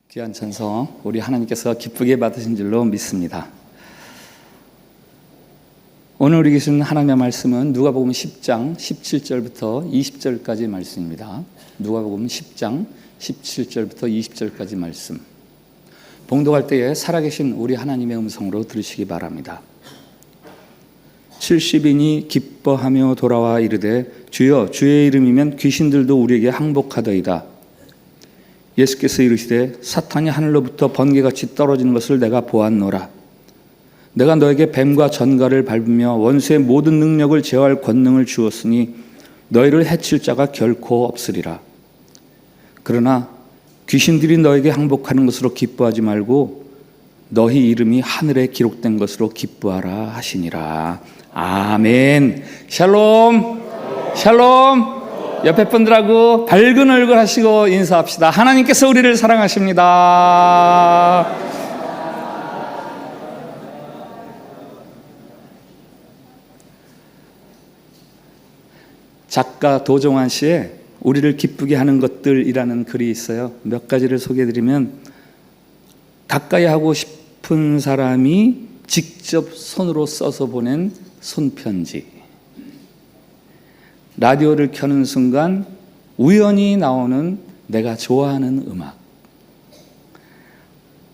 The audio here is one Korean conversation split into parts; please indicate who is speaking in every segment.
Speaker 1: 귀한 찬송 우리 하나님께서 기쁘게 받으신 줄로 믿습니다. 오늘 우리 계신 하나님의 말씀은 누가복음 10장 17절부터 20절까지 말씀입니다. 누가복음 10장 17절부터 20절까지 말씀. 봉독할 때에 살아계신 우리 하나님의 음성으로 들으시기 바랍니다. 70인이 기뻐하며 돌아와 이르되 주여 주의 이름이면 귀신들도 우리에게 항복하더이다. 예수께서 이르시되 사탄이 하늘로부터 번개같이 떨어지는 것을 내가 보았노라. 내가 너에게 뱀과 전갈을 밟으며 원수의 모든 능력을 제어할 권능을 주었으니 너희를 해칠 자가 결코 없으리라. 그러나 귀신들이 너에게 항복하는 것으로 기뻐하지 말고 너희 이름이 하늘에 기록된 것으로 기뻐하라 하시니라. 아멘. 샬롬. 샬롬. 옆에 분들하고 밝은 얼굴 하시고 인사합시다. 하나님께서 우리를 사랑하십니다. 작가 도종환 씨의 우리를 기쁘게 하는 것들이라는 글이 있어요. 몇 가지를 소개해드리면, 가까이 하고 싶은 사람이 직접 손으로 써서 보낸 손편지, 라디오를 켜는 순간 우연히 나오는 내가 좋아하는 음악,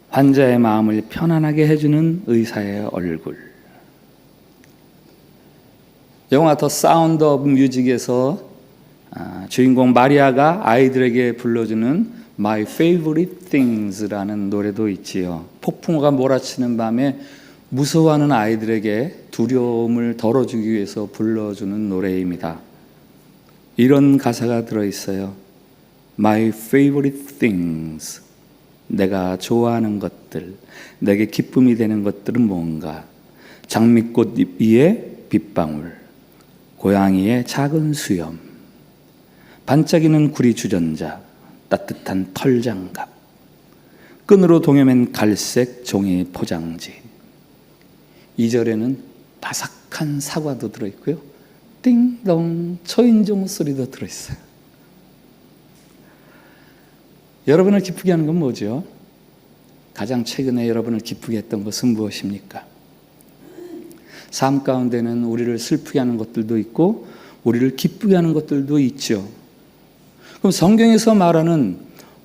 Speaker 1: 환자의 마음을 편안하게 해주는 의사의 얼굴. 영화 더 사운드 오브 뮤직에서 주인공 마리아가 아이들에게 불러주는 My Favorite Things라는 노래도 있지요. 폭풍우가 몰아치는 밤에 무서워하는 아이들에게 두려움을 덜어주기 위해서 불러주는 노래입니다. 이런 가사가 들어있어요. My favorite things. 내가 좋아하는 것들, 내게 기쁨이 되는 것들은 뭔가? 장미꽃 위에 빗방울, 고양이의 작은 수염, 반짝이는 구리 주전자, 따뜻한 털장갑, 끈으로 동여맨 갈색 종이 포장지. 2절에는 바삭한 사과도 들어있고요, 띵동 초인종 소리도 들어있어요. 여러분을 기쁘게 하는 건 뭐죠? 가장 최근에 여러분을 기쁘게 했던 것은 무엇입니까? 삶 가운데는 우리를 슬프게 하는 것들도 있고 우리를 기쁘게 하는 것들도 있죠. 그럼 성경에서 말하는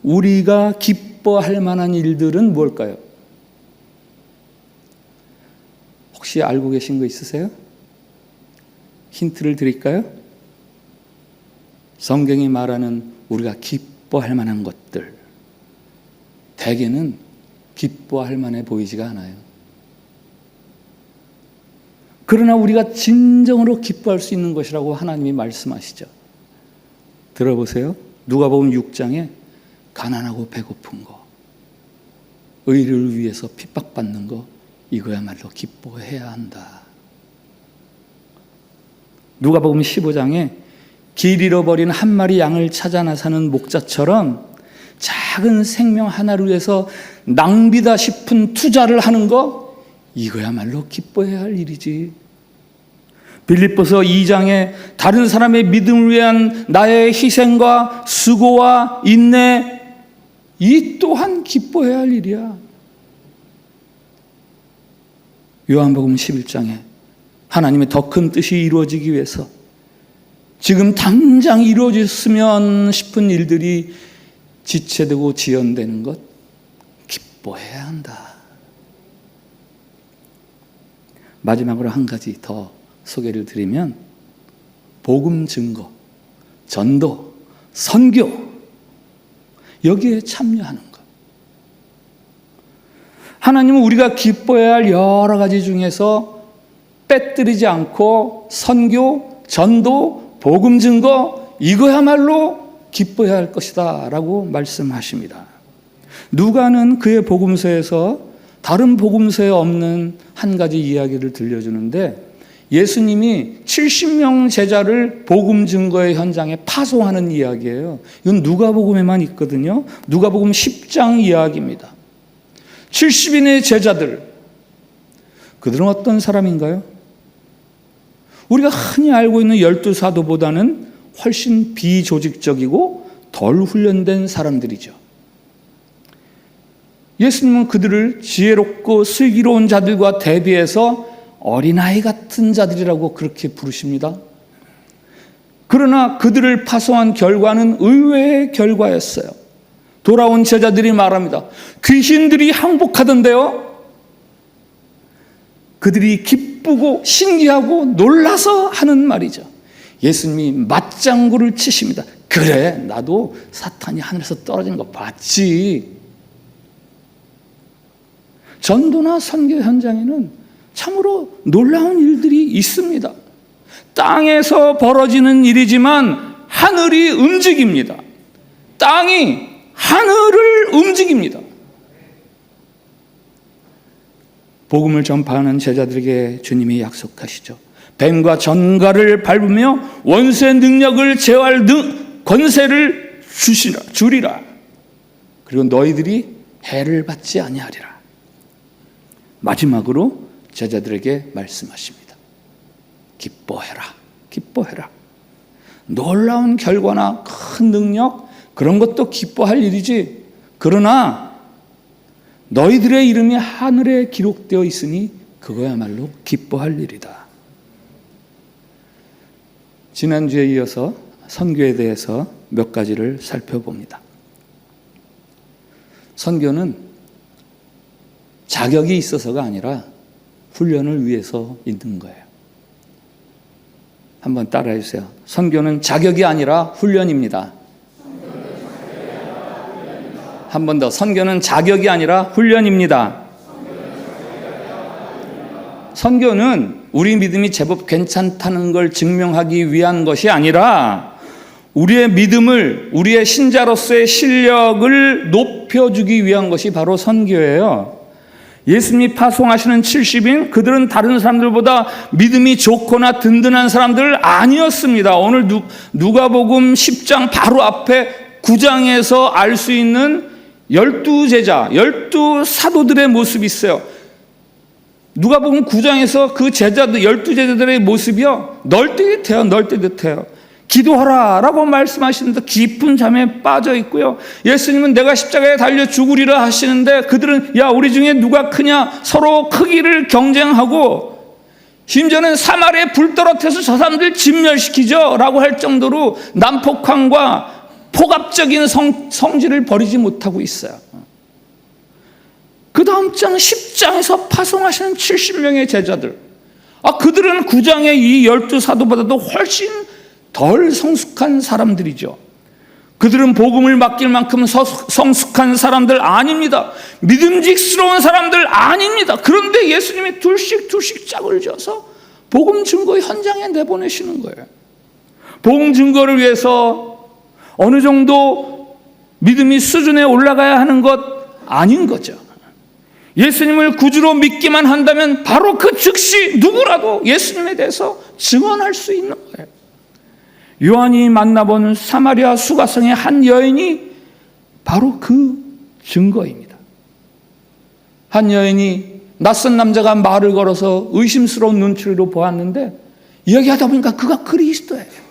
Speaker 1: 우리가 기뻐할 만한 일들은 뭘까요? 혹시 알고 계신 거 있으세요? 힌트를 드릴까요? 성경이 말하는 우리가 기뻐할 만한 것들, 대개는 기뻐할 만해 보이지가 않아요. 그러나 우리가 진정으로 기뻐할 수 있는 것이라고 하나님이 말씀하시죠. 들어보세요. 누가복음 6장에 가난하고 배고픈 거, 의를 위해서 핍박받는 거, 이거야말로 기뻐해야 한다. 누가복음 15장에 길 잃어버린 한 마리 양을 찾아 나서는 목자처럼 작은 생명 하나를 위해서 낭비다 싶은 투자를 하는 거, 이거야말로 기뻐해야 할 일이지. 빌립보서 2장에 다른 사람의 믿음을 위한 나의 희생과 수고와 인내, 이 또한 기뻐해야 할 일이야. 요한복음 11장에 하나님의 더 큰 뜻이 이루어지기 위해서 지금 당장 이루어졌으면 싶은 일들이 지체되고 지연되는 것, 기뻐해야 한다. 마지막으로 한 가지 더 소개를 드리면, 복음 증거, 전도, 선교, 여기에 참여하는 것. 하나님은 우리가 기뻐해야 할 여러 가지 중에서 빼뜨리지 않고 선교, 전도, 복음 증거, 이거야말로 기뻐해야 할 것이다 라고 말씀하십니다. 누가는 그의 복음서에서 다른 복음서에 없는 한 가지 이야기를 들려주는데, 예수님이 70명 제자를 복음 증거의 현장에 파송하는 이야기예요. 이건 누가복음에만 있거든요. 누가복음 10장 이야기입니다. 70인의 제자들, 그들은 어떤 사람인가요? 우리가 흔히 알고 있는 12사도보다는 훨씬 비조직적이고 덜 훈련된 사람들이죠. 예수님은 그들을 지혜롭고 슬기로운 자들과 대비해서 어린아이 같은 자들이라고 그렇게 부르십니다. 그러나 그들을 파송한 결과는 의외의 결과였어요. 돌아온 제자들이 말합니다. 귀신들이 항복하던데요. 그들이 기쁘고 신기하고 놀라서 하는 말이죠. 예수님이 맞장구를 치십니다. 그래, 나도 사탄이 하늘에서 떨어지는 거 봤지. 전도나 선교 현장에는 참으로 놀라운 일들이 있습니다. 땅에서 벌어지는 일이지만 하늘이 움직입니다. 땅이 하늘을 움직입니다. 복음을 전파하는 제자들에게 주님이 약속하시죠. 뱀과 전갈을 밟으며 원수의 능력을 제어할 권세를 주리라. 그리고 너희들이 해를 받지 아니하리라. 마지막으로 제자들에게 말씀하십니다. 기뻐해라. 기뻐해라. 놀라운 결과나 큰 능력, 그런 것도 기뻐할 일이지. 그러나 너희들의 이름이 하늘에 기록되어 있으니 그거야말로 기뻐할 일이다. 지난주에 이어서 선교에 대해서 몇 가지를 살펴봅니다. 선교는 자격이 있어서가 아니라 훈련을 위해서 있는 거예요. 한번 따라해 주세요. 선교는 자격이 아니라 훈련입니다. 한 번 더. 선교는 자격이 아니라 훈련입니다. 선교는 우리 믿음이 제법 괜찮다는 걸 증명하기 위한 것이 아니라 우리의 믿음을, 우리의 신자로서의 실력을 높여주기 위한 것이 바로 선교예요. 예수님이 파송하시는 70인, 그들은 다른 사람들보다 믿음이 좋거나 든든한 사람들 아니었습니다. 오늘 누가복음 10장 바로 앞에 9장에서 알 수 있는 12제자, 12사도들의 모습이 있어요. 누가복음 9장에서 그 제자들, 12제자들의 모습이요, 널뛰듯해요. 기도하라 라고 말씀하시는데 깊은 잠에 빠져 있고요. 예수님은 내가 십자가에 달려 죽으리라 하시는데 그들은 야, 우리 중에 누가 크냐 서로 크기를 경쟁하고, 심지어는 사마리아에 불 떨어뜨려서 저 사람들 진멸시키죠 라고 할 정도로 난폭함과 폭압적인 성질을 버리지 못하고 있어요. 그 다음 장 10장에서 파송하시는 70명의 제자들, 그들은 9장의 이 12사도보다도 훨씬 덜 성숙한 사람들이죠. 그들은 복음을 맡길 만큼 성숙한 사람들 아닙니다. 믿음직스러운 사람들 아닙니다. 그런데 예수님이 둘씩 짝을 지어서 복음 증거 현장에 내보내시는 거예요. 복음 증거를 위해서 어느 정도 믿음이 수준에 올라가야 하는 것 아닌 거죠. 예수님을 구주로 믿기만 한다면 바로 그 즉시 누구라도 예수님에 대해서 증언할 수 있는 거예요. 요한이 만나본 사마리아 수가성의 한 여인이 바로 그 증거입니다. 한 여인이 낯선 남자가 말을 걸어서 의심스러운 눈초리로 보았는데 이야기하다 보니까 그가 그리스도예요.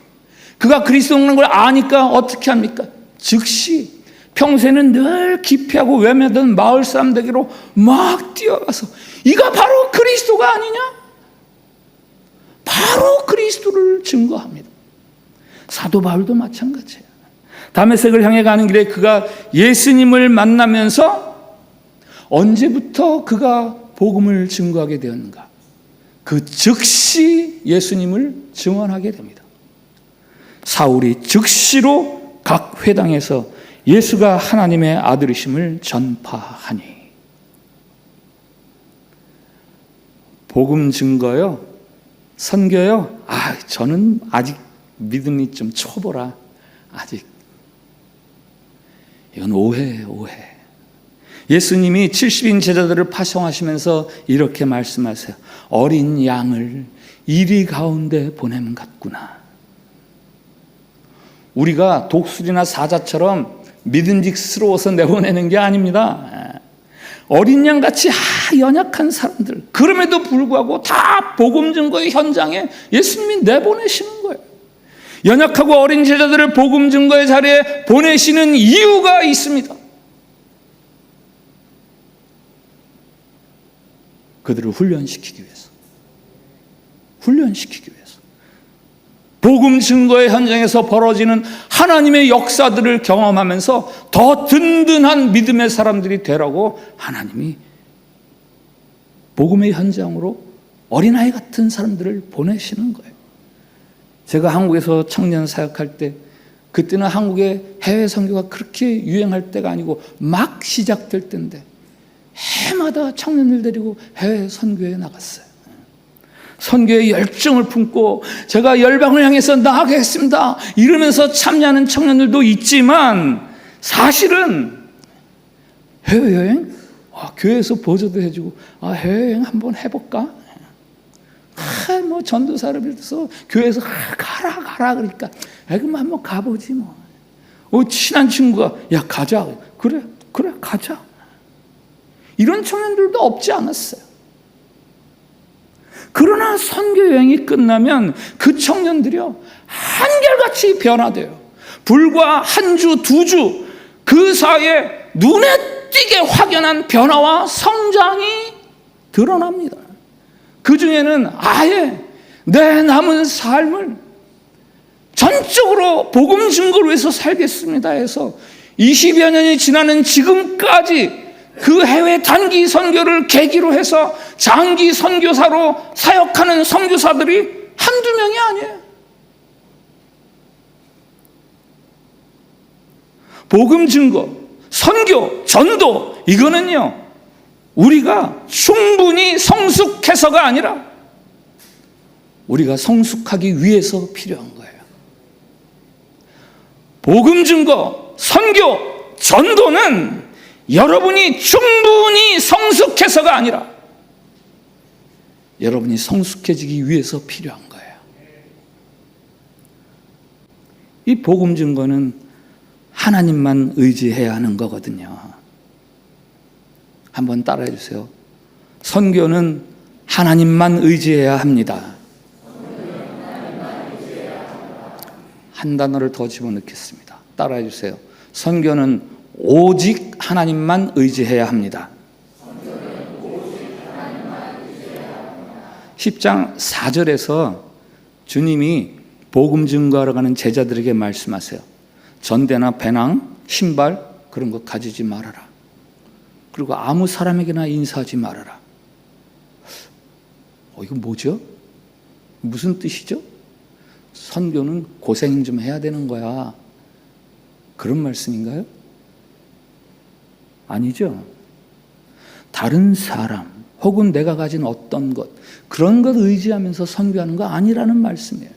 Speaker 1: 그가 그리스도인 걸 아니까 어떻게 합니까? 즉시 평소에는 늘 기피하고 외면하던 마을 사람들에게로 막 뛰어가서 이가 바로 그리스도가 아니냐? 바로 그리스도를 증거합니다. 사도 바울도 마찬가지예요. 다메섹을 향해 가는 길에 그가 예수님을 만나면서 언제부터 그가 복음을 증거하게 되었는가? 그 즉시 예수님을 증언하게 됩니다. 사울이 즉시로 각 회당에서 예수가 하나님의 아들이심을 전파하니. 복음 증거요, 선교요, 저는 아직 믿음이 좀 초보라. 아직. 이건 오해예요, 오해. 예수님이 70인 제자들을 파송하시면서 이렇게 말씀하세요. 어린 양을 이리 가운데 보냄 같구나. 우리가 독수리나 사자처럼 믿음직스러워서 내보내는 게 아닙니다. 어린 양같이 연약한 사람들, 그럼에도 불구하고 다 복음 증거의 현장에 예수님이 내보내시는 거예요. 연약하고 어린 제자들을 복음 증거의 자리에 보내시는 이유가 있습니다. 그들을 훈련시키기 위해서. 훈련시키기 위해서. 복음 증거의 현장에서 벌어지는 하나님의 역사들을 경험하면서 더 든든한 믿음의 사람들이 되라고 하나님이 복음의 현장으로 어린아이 같은 사람들을 보내시는 거예요. 제가 한국에서 청년 사역할 때, 그때는 한국의 해외 선교가 그렇게 유행할 때가 아니고 막 시작될 때인데 해마다 청년들 데리고 해외 선교에 나갔어요. 선교의 열정을 품고 제가 열방을 향해서 나아가겠습니다 이러면서 참여하는 청년들도 있지만, 사실은 해외여행? 교회에서 보조도 해주고 해외여행 한번 해볼까? 뭐 전도사를 빌어서 교회에서 가라 그러니까 그럼 한번 가보지 뭐. 친한 친구가 야 가자. 그래 가자. 이런 청년들도 없지 않았어요. 그러나 선교 여행이 끝나면 그 청년들이요 한결같이 변화돼요. 불과 한 주, 두 주 그 사이에 눈에 띄게 확연한 변화와 성장이 드러납니다. 그 중에는 아예 내 남은 삶을 전적으로 복음 증거를 위해서 살겠습니다 해서 20여 년이 지나는 지금까지 그 해외 단기 선교를 계기로 해서 장기 선교사로 사역하는 선교사들이 한두 명이 아니에요. 복음 증거, 선교, 전도, 이거는요 우리가 충분히 성숙해서가 아니라 우리가 성숙하기 위해서 필요한 거예요. 복음 증거, 선교, 전도는 여러분이 충분히 성숙해서가 아니라 여러분이 성숙해지기 위해서 필요한 거예요. 이 복음 증거는 하나님만 의지해야 하는 거거든요. 한번 따라해 주세요. 선교는 하나님만 의지해야 합니다. 한 단어를 더 집어넣겠습니다. 따라해 주세요. 선교는 오직 하나님만 의지해야 합니다. 10장 4절에서 주님이 복음 증거하러 가는 제자들에게 말씀하세요. 전대나 배낭, 신발 그런 거 가지지 말아라. 그리고 아무 사람에게나 인사하지 말아라. 이거 뭐죠? 무슨 뜻이죠? 선교는 고생 좀 해야 되는 거야. 그런 말씀인가요? 아니죠. 다른 사람 혹은 내가 가진 어떤 것, 그런 것 의지하면서 선교하는 거 아니라는 말씀이에요.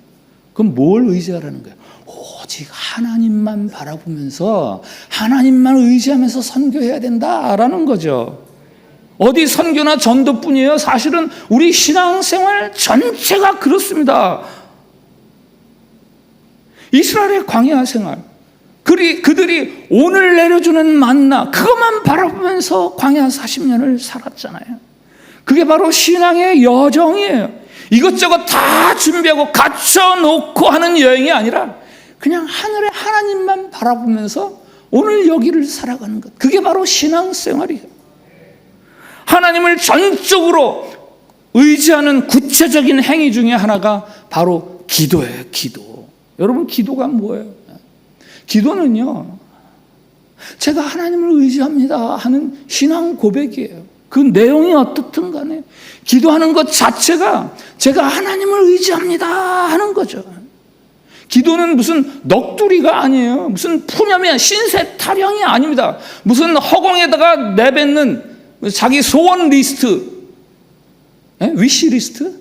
Speaker 1: 그럼 뭘 의지하라는 거예요? 오직 하나님만 바라보면서 하나님만 의지하면서 선교해야 된다라는 거죠. 어디 선교나 전도뿐이에요. 사실은 우리 신앙생활 전체가 그렇습니다. 이스라엘의 광야 생활, 그들이 오늘 내려주는 만나 그것만 바라보면서 광야 40년을 살았잖아요. 그게 바로 신앙의 여정이에요. 이것저것 다 준비하고 갖춰놓고 하는 여행이 아니라 그냥 하늘의 하나님만 바라보면서 오늘 여기를 살아가는 것, 그게 바로 신앙생활이에요. 하나님을 전적으로 의지하는 구체적인 행위 중에 하나가 바로 기도예요. 기도. 여러분, 기도가 뭐예요? 기도는요, 제가 하나님을 의지합니다 하는 신앙 고백이에요. 그 내용이 어떻든 간에 기도하는 것 자체가 제가 하나님을 의지합니다 하는 거죠. 기도는 무슨 넋두리가 아니에요. 무슨 푸념이 신세 타령이 아닙니다. 무슨 허공에다가 내뱉는 자기 소원 리스트, 위시 리스트,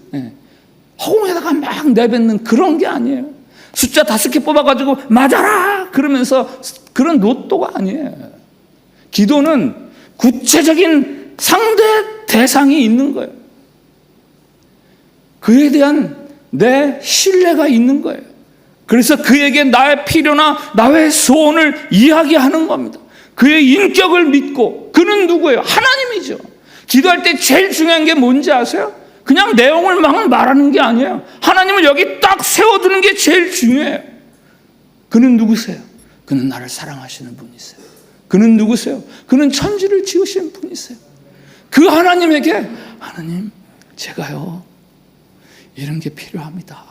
Speaker 1: 허공에다가 막 내뱉는 그런 게 아니에요. 숫자 5개 뽑아가지고 맞아라 그러면서 그런 로또가 아니에요. 기도는 구체적인 상대 대상이 있는 거예요. 그에 대한 내 신뢰가 있는 거예요. 그래서 그에게 나의 필요나 나의 소원을 이야기하는 겁니다. 그의 인격을 믿고, 그는 누구예요? 하나님이죠. 기도할 때 제일 중요한 게 뭔지 아세요? 그냥 내용을 막 말하는 게 아니에요. 하나님을 여기 딱 세워두는 게 제일 중요해요. 그는 누구세요? 그는 나를 사랑하시는 분이세요. 그는 누구세요? 그는 천지를 지으신 분이세요. 그 하나님에게 하나님, 제가요 이런 게 필요합니다.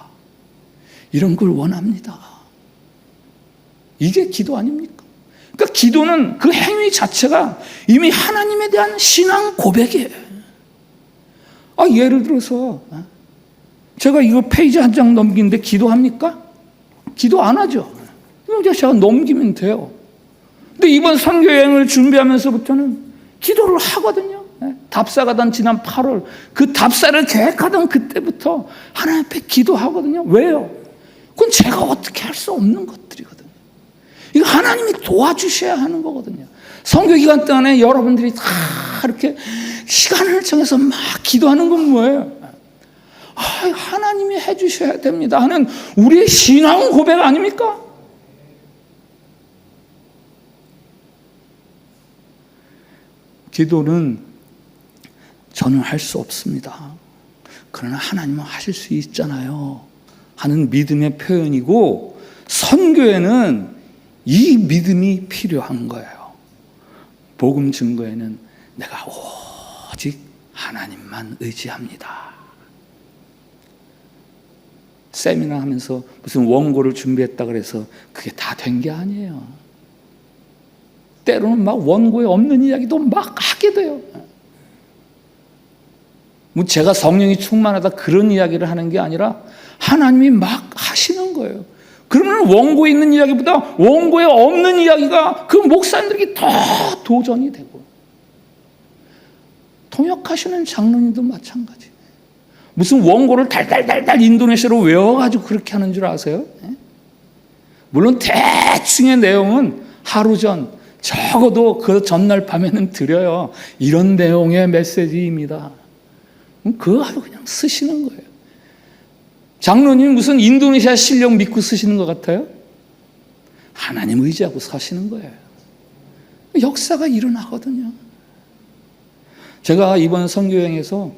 Speaker 1: 이런 걸 원합니다. 이게 기도 아닙니까? 그러니까 기도는 그 행위 자체가 이미 하나님에 대한 신앙 고백이에요. 예를 들어서 제가 이거 페이지 한 장 넘기는데 기도합니까? 기도 안 하죠. 그냥 제가 넘기면 돼요. 근데 이번 선교 여행을 준비하면서부터는 기도를 하거든요. 답사가던 지난 8월 그 답사를 계획하던 그때부터 하나님 앞에 기도하거든요. 왜요? 그건 제가 어떻게 할 수 없는 것들이거든요. 이거 하나님이 도와주셔야 하는 거거든요. 선교 기간 동안에 여러분들이 다 이렇게 시간을 정해서 막 기도하는 건 뭐예요? 하나님이 해주셔야 됩니다 하는 우리의 신앙 고백 아닙니까? 기도는 저는 할 수 없습니다. 그러나 하나님은 하실 수 있잖아요 하는 믿음의 표현이고, 선교에는 이 믿음이 필요한 거예요. 복음 증거에는 내가 오직 하나님만 의지합니다. 세미나 하면서 무슨 원고를 준비했다 그래서 그게 다 된 게 아니에요. 때로는 막 원고에 없는 이야기도 막 하게 돼요. 뭐 제가 성령이 충만하다 그런 이야기를 하는 게 아니라 하나님이 막 하시는 거예요. 그러면 원고에 있는 이야기보다 원고에 없는 이야기가 그 목사님들에게 더 도전이 되고, 통역하시는 장로님도 마찬가지. 무슨 원고를 달달달달 인도네시아로 외워가지고 그렇게 하는 줄 아세요? 물론 대충의 내용은 하루 전, 적어도 그 전날 밤에는 드려요. 이런 내용의 메시지입니다. 그거 아주 그냥 쓰시는 거예요. 장로님 무슨 인도네시아 실력 믿고 쓰시는 것 같아요? 하나님 의지하고 사시는 거예요. 역사가 일어나거든요. 제가 이번 선교여행에서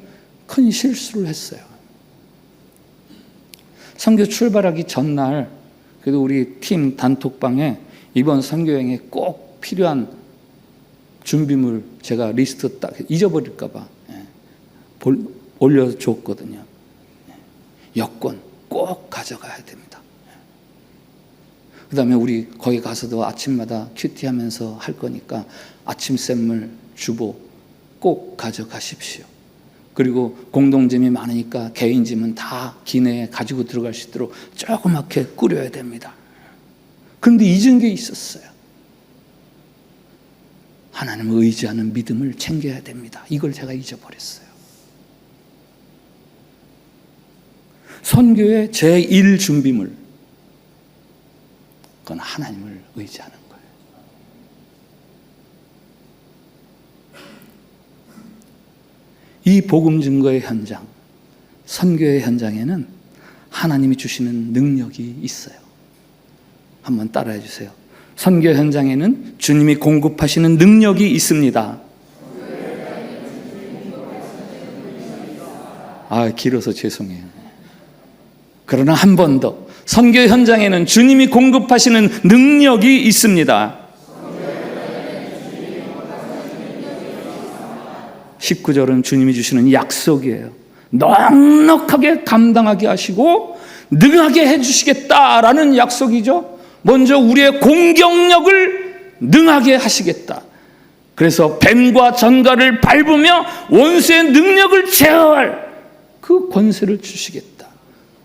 Speaker 1: 큰 실수를 했어요. 선교 출발하기 전날 그래도 우리 팀 단톡방에 이번 선교여행에 꼭 필요한 준비물 제가 리스트 딱 잊어버릴까 봐 올려줬거든요. 여권 꼭 가져가야 됩니다. 그 다음에 우리 거기 가서도 아침마다 큐티하면서 할 거니까 아침 샘물, 주보 꼭 가져가십시오. 그리고 공동짐이 많으니까 개인짐은 다 기내에 가지고 들어갈 수 있도록 조그맣게 꾸려야 됩니다. 그런데 잊은 게 있었어요. 하나님을 의지하는 믿음을 챙겨야 됩니다. 이걸 제가 잊어버렸어요. 선교의 제1 준비물, 그건 하나님을 의지하는 거예요. 이 복음 증거의 현장, 선교의 현장에는 하나님이 주시는 능력이 있어요. 한번 따라해 주세요. 선교 현장에는 주님이 공급하시는 능력이 있습니다. 길어서 죄송해요. 그러나 한 번 더, 선교 현장에는 주님이 공급하시는 능력이 있습니다. 19절은 주님이 주시는 약속이에요. 넉넉하게 감당하게 하시고 능하게 해주시겠다라는 약속이죠. 먼저 우리의 공격력을 능하게 하시겠다. 그래서 뱀과 전갈을 밟으며 원수의 능력을 제어할 그 권세를 주시겠다.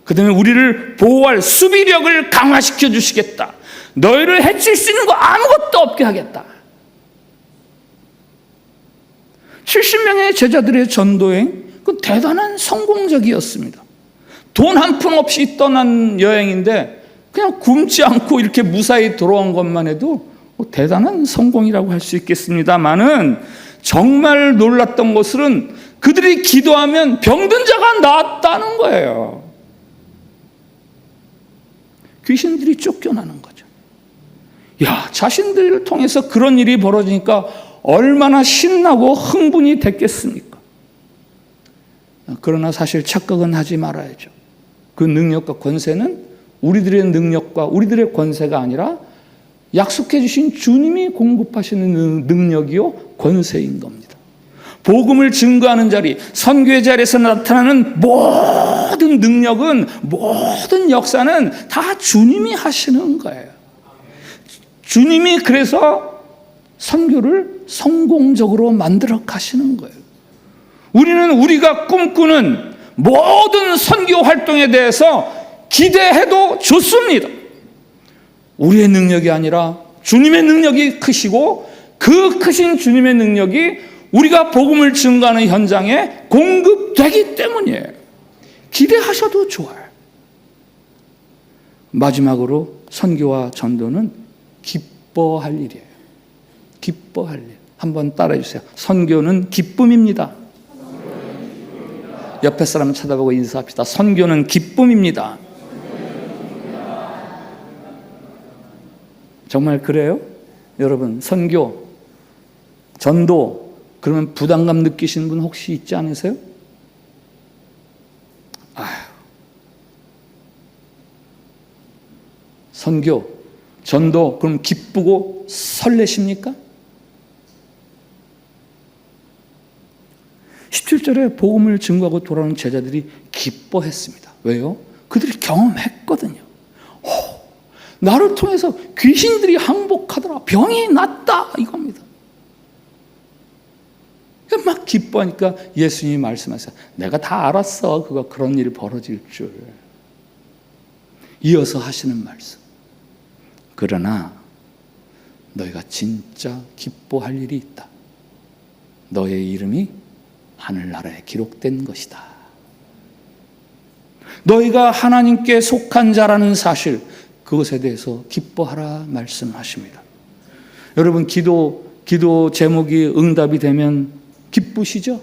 Speaker 1: 그 다음에 우리를 보호할 수비력을 강화시켜 주시겠다. 너희를 해칠 수 있는 거 아무것도 없게 하겠다. 70명의 제자들의 전도여행, 그 대단한 성공적이었습니다. 돈 한 푼 없이 떠난 여행인데 그냥 굶지 않고 이렇게 무사히 돌아온 것만 해도 대단한 성공이라고 할 수 있겠습니다만은, 정말 놀랐던 것은 그들이 기도하면 병든 자가 나았다는 거예요. 귀신들이 쫓겨나는 거죠. 자신들을 통해서 그런 일이 벌어지니까 얼마나 신나고 흥분이 됐겠습니까? 그러나 사실 착각은 하지 말아야죠. 그 능력과 권세는 우리들의 능력과 우리들의 권세가 아니라 약속해 주신 주님이 공급하시는 능력이요 권세인 겁니다. 복음을 증거하는 자리, 선교의 자리에서 나타나는 모든 능력은, 모든 역사는 다 주님이 하시는 거예요. 주님이 그래서 선교를 성공적으로 만들어 가시는 거예요. 우리는 우리가 꿈꾸는 모든 선교 활동에 대해서 기대해도 좋습니다. 우리의 능력이 아니라 주님의 능력이 크시고, 그 크신 주님의 능력이 우리가 복음을 증거하는 현장에 공급되기 때문이에요. 기대하셔도 좋아요. 마지막으로 선교와 전도는 기뻐할 일이에요. 기뻐할 일. 한번 따라해 주세요. 선교는 기쁨입니다. 옆에 사람 쳐다보고 인사합시다. 선교는 기쁨입니다. 정말 그래요? 여러분, 선교, 전도, 그러면 부담감 느끼시는 분 혹시 있지 않으세요? 선교, 전도, 그럼 기쁘고 설레십니까? 17절에 복음을 증거하고 돌아오는 제자들이 기뻐했습니다. 왜요? 그들이 경험했거든요. 나를 통해서 귀신들이 항복하더라, 병이 낫다, 이겁니다. 막 기뻐하니까 예수님이 말씀하세요. 내가 다 알았어. 그런 일이 벌어질 줄. 이어서 하시는 말씀. 그러나 너희가 진짜 기뻐할 일이 있다. 너의 이름이 하늘나라에 기록된 것이다. 너희가 하나님께 속한 자라는 사실, 그것에 대해서 기뻐하라 말씀하십니다. 여러분, 기도 제목이 응답이 되면 기쁘시죠?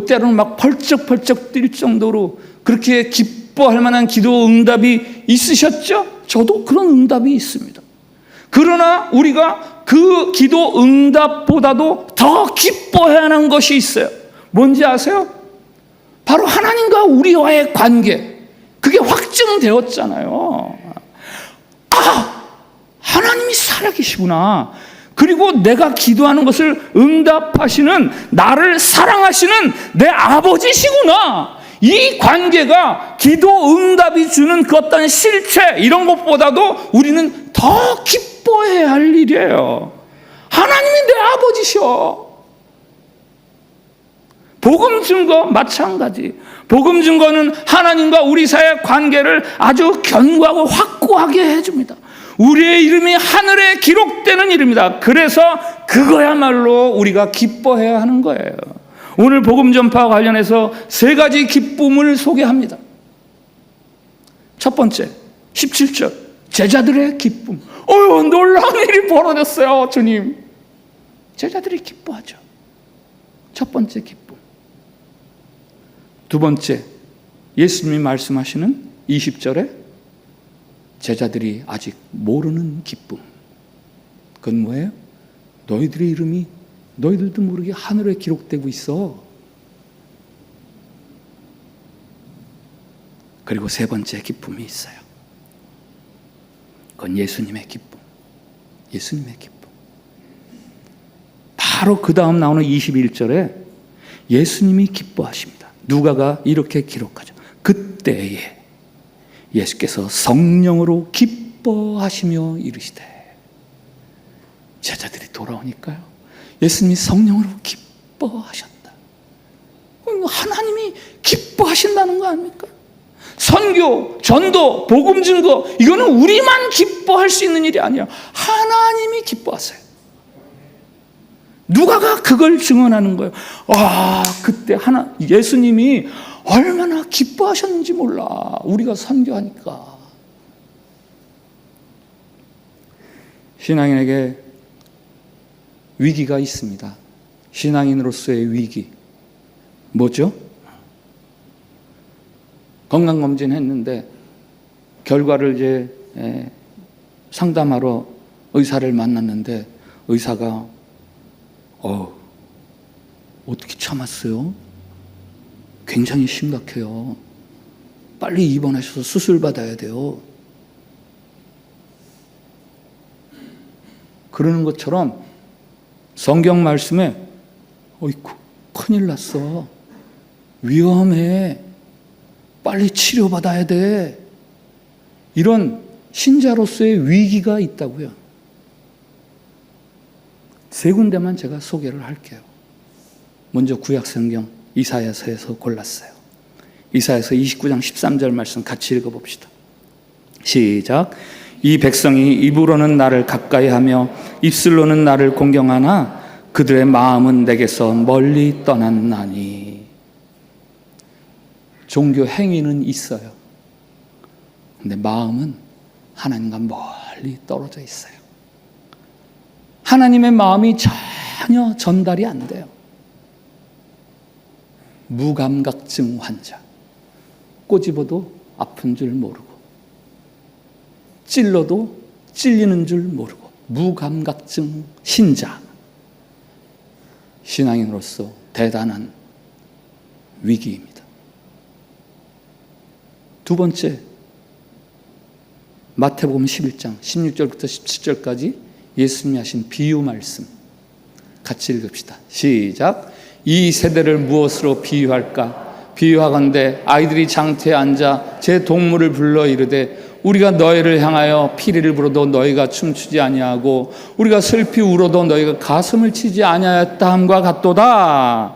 Speaker 1: 때로는 막 펄쩍펄쩍 뛸 정도로 그렇게 기뻐할 만한 기도 응답이 있으셨죠? 저도 그런 응답이 있습니다. 그러나 우리가 그 기도 응답보다도 더 기뻐해야 하는 것이 있어요. 뭔지 아세요? 바로 하나님과 우리와의 관계. 그게 확증되었잖아요. 하나님이 살아계시구나. 그리고 내가 기도하는 것을 응답하시는, 나를 사랑하시는 내 아버지시구나. 이 관계가 기도 응답이 주는 그 어떤 실체, 이런 것보다도 우리는 더 기뻐해야 할 일이에요. 하나님이 내 아버지셔. 복음 증거 마찬가지. 복음 증거는 하나님과 우리 사이의 관계를 아주 견고하고 확고하게 해줍니다. 우리의 이름이 하늘에 기록되는 이름이다. 그래서 그거야말로 우리가 기뻐해야 하는 거예요. 오늘 복음 전파와 관련해서 3가지 기쁨을 소개합니다. 첫 번째, 17절 제자들의 기쁨. 놀라운 일이 벌어졌어요, 주님. 제자들이 기뻐하죠. 첫 번째 기쁨. 두 번째, 예수님이 말씀하시는 20절에 제자들이 아직 모르는 기쁨. 그건 뭐예요? 너희들의 이름이 너희들도 모르게 하늘에 기록되고 있어. 그리고 세 번째 기쁨이 있어요. 그건 예수님의 기쁨. 예수님의 기쁨. 바로 그 다음 나오는 21절에 예수님이 기뻐하십니다. 누가가 이렇게 기록하죠. 그때에 예수께서 성령으로 기뻐하시며 이르시되. 제자들이 돌아오니까요, 예수님이 성령으로 기뻐하셨다. 하나님이 기뻐하신다는 거 아닙니까? 선교, 전도, 복음 증거, 이거는 우리만 기뻐할 수 있는 일이 아니에요. 하나님이 기뻐하세요. 누가가 그걸 증언하는 거예요. 그때 예수님이 얼마나 기뻐하셨는지 몰라. 우리가 선교하니까. 신앙인에게 위기가 있습니다. 신앙인으로서의 위기. 뭐죠? 건강검진 했는데 결과를 이제 상담하러 의사를 만났는데 의사가 어떻게 참았어요? 굉장히 심각해요. 빨리 입원하셔서 수술 받아야 돼요. 그러는 것처럼 성경 말씀에 큰일 났어. 위험해. 빨리 치료받아야 돼. 이런 신자로서의 위기가 있다고요. 세 군데만 제가 소개를 할게요. 먼저 구약성경 이사야서에서 골랐어요. 이사야서 29장 13절 말씀 같이 읽어봅시다. 시작. 이 백성이 입으로는 나를 가까이하며 입술로는 나를 공경하나 그들의 마음은 내게서 멀리 떠났나니. 종교 행위는 있어요. 근데 마음은 하나님과 멀리 떨어져 있어요. 하나님의 마음이 전혀 전달이 안 돼요. 무감각증 환자. 꼬집어도 아픈 줄 모르고, 찔러도 찔리는 줄 모르고, 무감각증 신자. 신앙인으로서 대단한 위기입니다. 두 번째, 마태복음 11장 16절부터 17절까지 예수님이 하신 비유 말씀 같이 읽읍시다. 시작. 이 세대를 무엇으로 비유할까? 비유하건대 아이들이 장터에 앉아 제 동물을 불러 이르되 우리가 너희를 향하여 피리를 불어도 너희가 춤추지 아니하고 우리가 슬피 울어도 너희가 가슴을 치지 아니하였다 함과 같도다.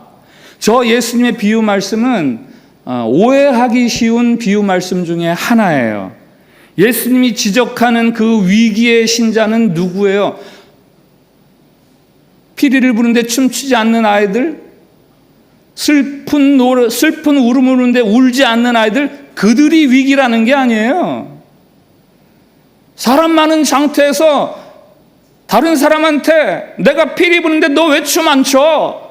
Speaker 1: 저 예수님의 비유 말씀은 오해하기 쉬운 비유 말씀 중에 하나예요. 예수님이 지적하는 그 위기의 신자는 누구예요? 피리를 부는데 춤추지 않는 아이들, 슬픈 울음을 우는데 울지 않는 아이들, 그들이 위기라는 게 아니에요. 사람 많은 장터에서 다른 사람한테 내가 피리 부는데 너 왜 춤 안 춰?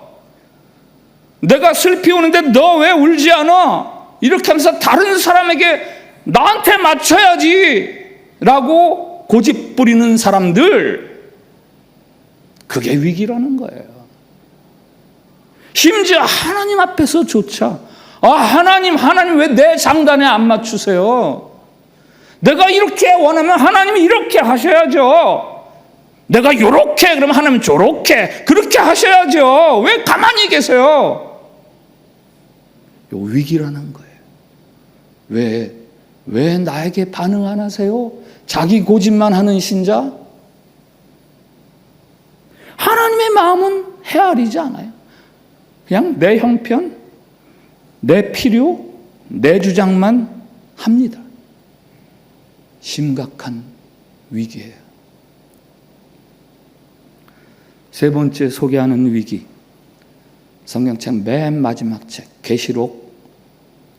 Speaker 1: 내가 슬피 우는데 너 왜 울지 않아? 이렇게 하면서 다른 사람에게 나한테 맞춰야지 라고 고집 부리는 사람들, 그게 위기라는 거예요. 심지어 하나님 앞에서조차 하나님 왜 내 장단에 안 맞추세요? 내가 이렇게 원하면 하나님이 이렇게 하셔야죠. 내가 이렇게 그러면 하나님 저렇게 그렇게 하셔야죠. 왜 가만히 계세요? 요 위기라는 거예요. 왜 나에게 반응 안 하세요? 자기 고집만 하는 신자? 하나님의 마음은 헤아리지 않아요. 그냥 내 형편, 내 필요, 내 주장만 합니다. 심각한 위기예요. 세 번째 소개하는 위기, 성경책 맨 마지막 책 계시록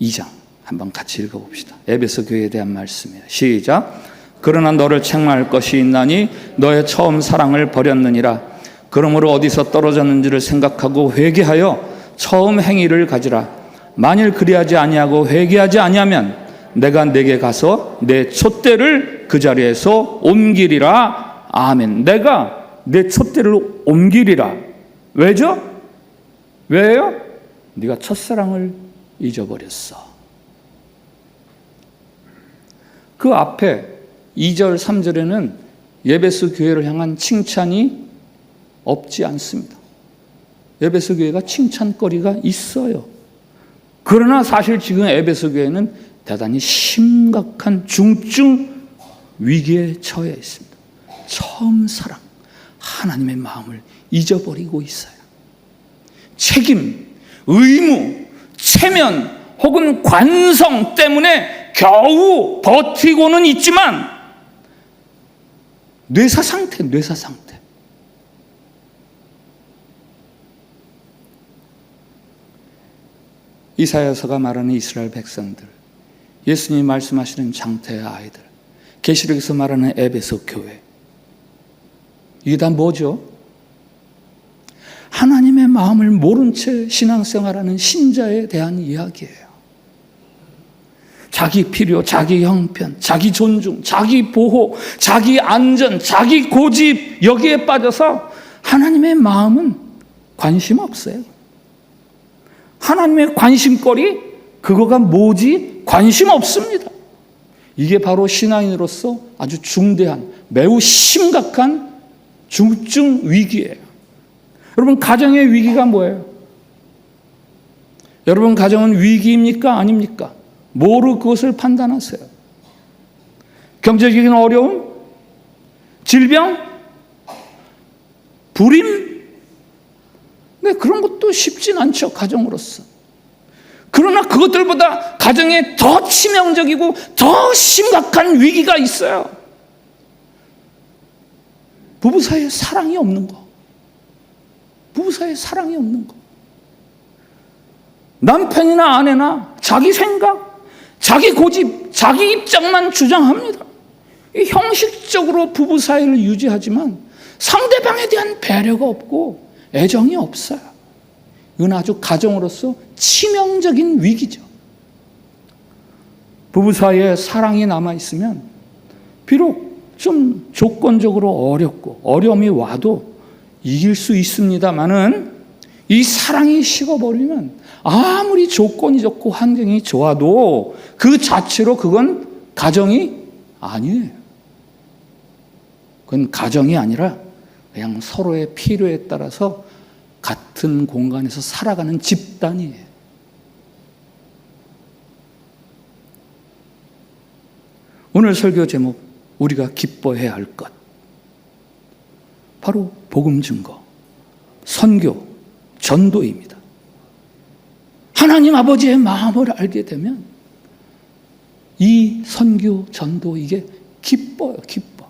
Speaker 1: 2장 한번 같이 읽어봅시다. 에베소 교회에 대한 말씀이에요. 시작. 그러나 너를 책망할 것이 있나니 너의 처음 사랑을 버렸느니라. 그러므로 어디서 떨어졌는지를 생각하고 회개하여 처음 행위를 가지라. 만일 그리하지 아니하고 회개하지 아니하면 내가 내게 가서 내 촛대를 그 자리에서 옮기리라. 아멘. 내가 내 촛대를 옮기리라. 왜죠? 왜요? 네가 첫사랑을 잊어버렸어. 그 앞에 2절 3절에는 에베소 교회를 향한 칭찬이 없지 않습니다. 에베소 교회가 칭찬거리가 있어요. 그러나 사실 지금 에베소 교회는 대단히 심각한 중증 위기에 처해 있습니다. 처음 사랑, 하나님의 마음을 잊어버리고 있어요. 책임, 의무, 체면 혹은 관성 때문에 겨우 버티고는 있지만 뇌사 상태. 이사야서가 말하는 이스라엘 백성들, 예수님이 말씀하시는 장태의 아이들, 계시록에서 말하는 에베소 교회, 이게 다 뭐죠? 하나님의 마음을 모른 채 신앙생활하는 신자에 대한 이야기예요. 자기 필요, 자기 형편, 자기 존중, 자기 보호, 자기 안전, 자기 고집, 여기에 빠져서 하나님의 마음은 관심 없어요. 하나님의 관심거리, 그거가 뭐지? 관심 없습니다. 이게 바로 신앙인으로서 아주 중대한, 매우 심각한 중증 위기예요. 여러분, 가정의 위기가 뭐예요? 여러분 가정은 위기입니까? 아닙니까? 뭐로 그것을 판단하세요? 경제적인 어려움? 질병? 불임? 네, 그런 것도 쉽진 않죠, 가정으로서. 그러나 그것들보다 가정에 더 치명적이고 더 심각한 위기가 있어요. 부부 사이에 사랑이 없는 거. 부부 사이에 사랑이 없는 거. 남편이나 아내나 자기 생각, 자기 고집, 자기 입장만 주장합니다. 형식적으로 부부 사이를 유지하지만 상대방에 대한 배려가 없고 애정이 없어요. 이건 아주 가정으로서 치명적인 위기죠. 부부 사이에 사랑이 남아있으면 비록 좀 조건적으로 어렵고 어려움이 와도 이길 수 있습니다만은 이 사랑이 식어버리면 아무리 조건이 좋고 환경이 좋아도 그 자체로 그건 가정이 아니에요. 그건 가정이 아니라 그냥 서로의 필요에 따라서 같은 공간에서 살아가는 집단이에요. 오늘 설교 제목, 우리가 기뻐해야 할 것. 바로 복음 증거, 선교, 전도입니다. 하나님 아버지의 마음을 알게 되면 이 선교, 전도 이게 기뻐요, 기뻐.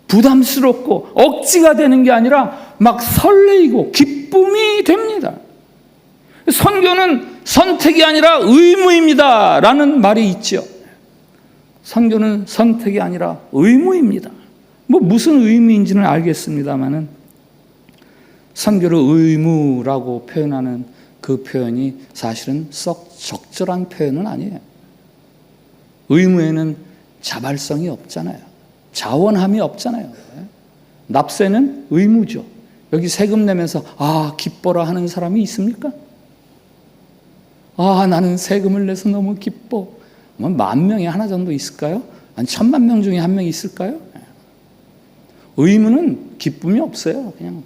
Speaker 1: 부담스럽고 억지가 되는 게 아니라 막 설레이고 기쁨이 됩니다. 선교는 선택이 아니라 의무입니다 라는 말이 있죠. 선교는 선택이 아니라 의무입니다. 뭐 무슨 의미인지는 알겠습니다만은 선교를 의무라고 표현하는 그 표현이 사실은 썩 적절한 표현은 아니에요. 의무에는 자발성이 없잖아요. 자원함이 없잖아요. 납세는 의무죠. 여기 세금 내면서 기뻐라 하는 사람이 있습니까? 나는 세금을 내서 너무 기뻐. 10,000명에 하나 정도 있을까요? 한 10,000,000명 중에 한 명이 있을까요? 의무는 기쁨이 없어요. 그냥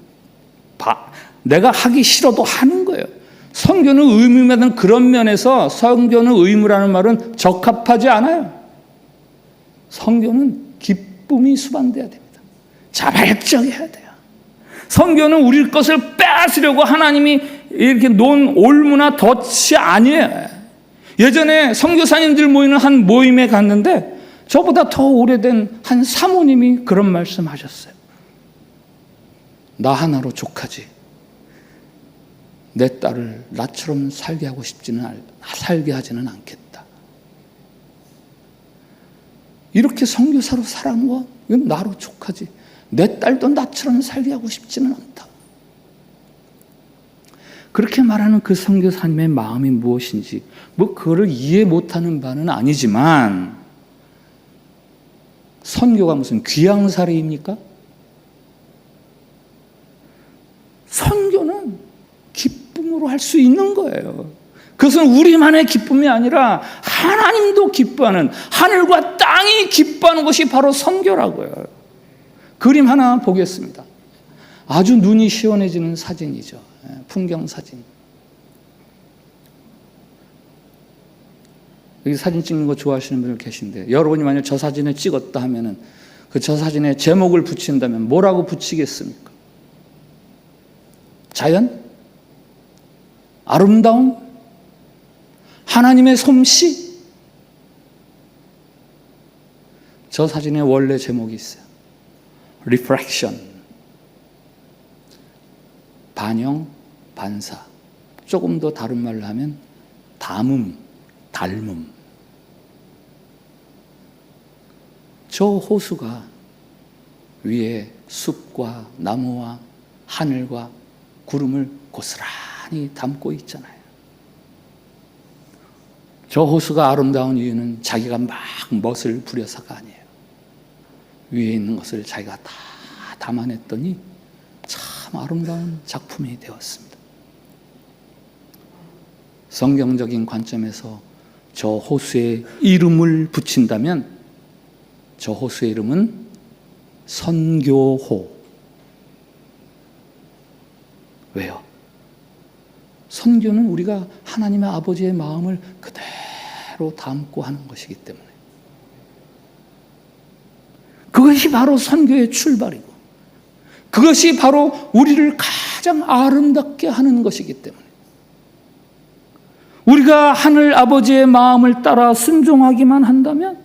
Speaker 1: 내가 하기 싫어도 하는 거예요. 선교는 의무라는 그런 면에서 선교는 의무라는 말은 적합하지 않아요. 선교는 기쁨이 수반돼야 됩니다. 자발적이어야 돼요. 선교는 우리 것을 빼앗으려고 하나님이 이렇게 놓은 올무나 덫이 아니에요. 예전에 선교사님들 모이는 한 모임에 갔는데 저보다 더 오래된 한 사모님이 그런 말씀하셨어요. 나 하나로 족하지. 내 딸을 나처럼 살게 하지는 않겠다. 이렇게 선교사로 살아는 거 이건 나로 족하지. 내 딸도 나처럼 살게 하고 싶지는 않다. 그렇게 말하는 그 선교사님의 마음이 무엇인지 그거를 이해 못하는 바는 아니지만 선교가 무슨 귀양살이입니까? 선교는 기쁨으로 할 수 있는 거예요. 그것은 우리만의 기쁨이 아니라 하나님도 기뻐하는, 하늘과 땅이 기뻐하는 것이 바로 선교라고요. 그림 하나 보겠습니다. 아주 눈이 시원해지는 사진이죠. 풍경 사진. 여기 사진 찍는 거 좋아하시는 분들 계신데 여러분이 만약 저 사진을 찍었다 하면은 저 사진에 제목을 붙인다면 뭐라고 붙이겠습니까? 자연? 아름다움? 하나님의 솜씨? 저 사진의 원래 제목이 있어요. Reflection. 반영, 반사. 조금 더 다른 말로 하면 담음, 닮음. 저 호수가 위에 숲과 나무와 하늘과 구름을 고스란히 담고 있잖아요. 저 호수가 아름다운 이유는 자기가 막 멋을 부려서가 아니에요. 위에 있는 것을 자기가 다 담아냈더니 참 아름다운 작품이 되었습니다. 성경적인 관점에서 저 호수에 이름을 붙인다면 저 호수의 이름은 선교호. 왜요? 선교는 우리가 하나님의 아버지의 마음을 그대로 담고 하는 것이기 때문에 그것이 바로 선교의 출발이고 그것이 바로 우리를 가장 아름답게 하는 것이기 때문에 우리가 하늘 아버지의 마음을 따라 순종하기만 한다면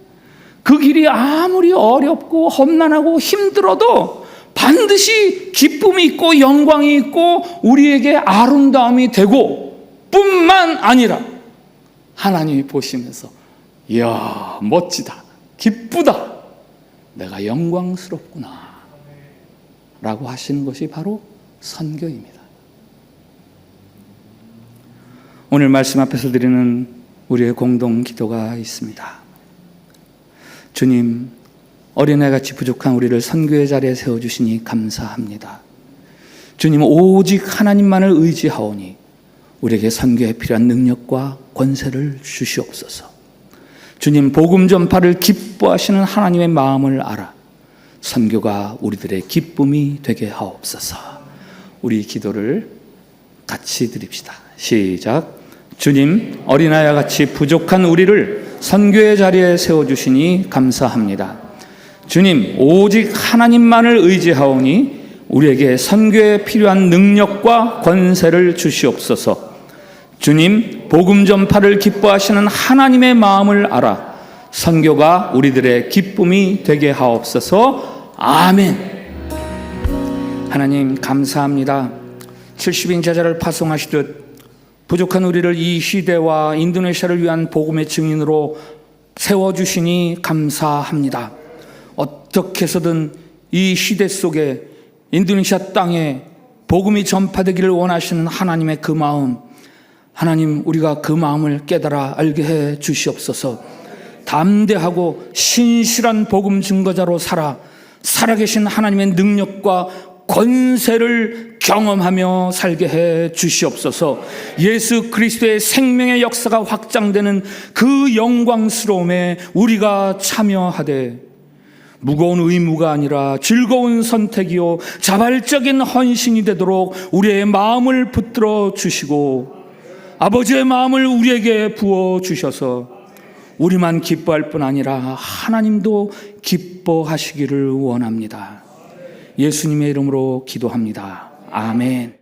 Speaker 1: 그 길이 아무리 어렵고 험난하고 힘들어도 반드시 기쁨이 있고 영광이 있고 우리에게 아름다움이 되고 뿐만 아니라 하나님이 보시면서 이야 멋지다 기쁘다 내가 영광스럽구나 라고 하시는 것이 바로 선교입니다. 오늘 말씀 앞에서 드리는 우리의 공동 기도가 있습니다. 주님, 어린애같이 부족한 우리를 선교의 자리에 세워주시니 감사합니다. 주님, 오직 하나님만을 의지하오니 우리에게 선교에 필요한 능력과 권세를 주시옵소서. 주님, 복음 전파를 기뻐하시는 하나님의 마음을 알아 선교가 우리들의 기쁨이 되게 하옵소서. 우리 기도를 같이 드립시다. 시작. 주님, 어린아이와 같이 부족한 우리를 선교의 자리에 세워주시니 감사합니다. 주님, 오직 하나님만을 의지하오니 우리에게 선교에 필요한 능력과 권세를 주시옵소서. 주님, 복음 전파를 기뻐하시는 하나님의 마음을 알아 선교가 우리들의 기쁨이 되게 하옵소서. 아멘. 하나님 감사합니다. 70인 제자를 파송하시듯 부족한 우리를 이 시대와 인도네시아를 위한 복음의 증인으로 세워주시니 감사합니다. 어떻게 해서든 이 시대 속에 인도네시아 땅에 복음이 전파되기를 원하시는 하나님의 그 마음, 하나님 우리가 그 마음을 깨달아 알게 해 주시옵소서. 담대하고 신실한 복음 증거자로 살아계신 하나님의 능력과 권세를 경험하며 살게 해 주시옵소서. 예수 그리스도의 생명의 역사가 확장되는 그 영광스러움에 우리가 참여하되 무거운 의무가 아니라 즐거운 선택이요 자발적인 헌신이 되도록 우리의 마음을 붙들어 주시고 아버지의 마음을 우리에게 부어 주셔서 우리만 기뻐할 뿐 아니라 하나님도 기뻐하시기를 원합니다. 예수님의 이름으로 기도합니다. 아멘.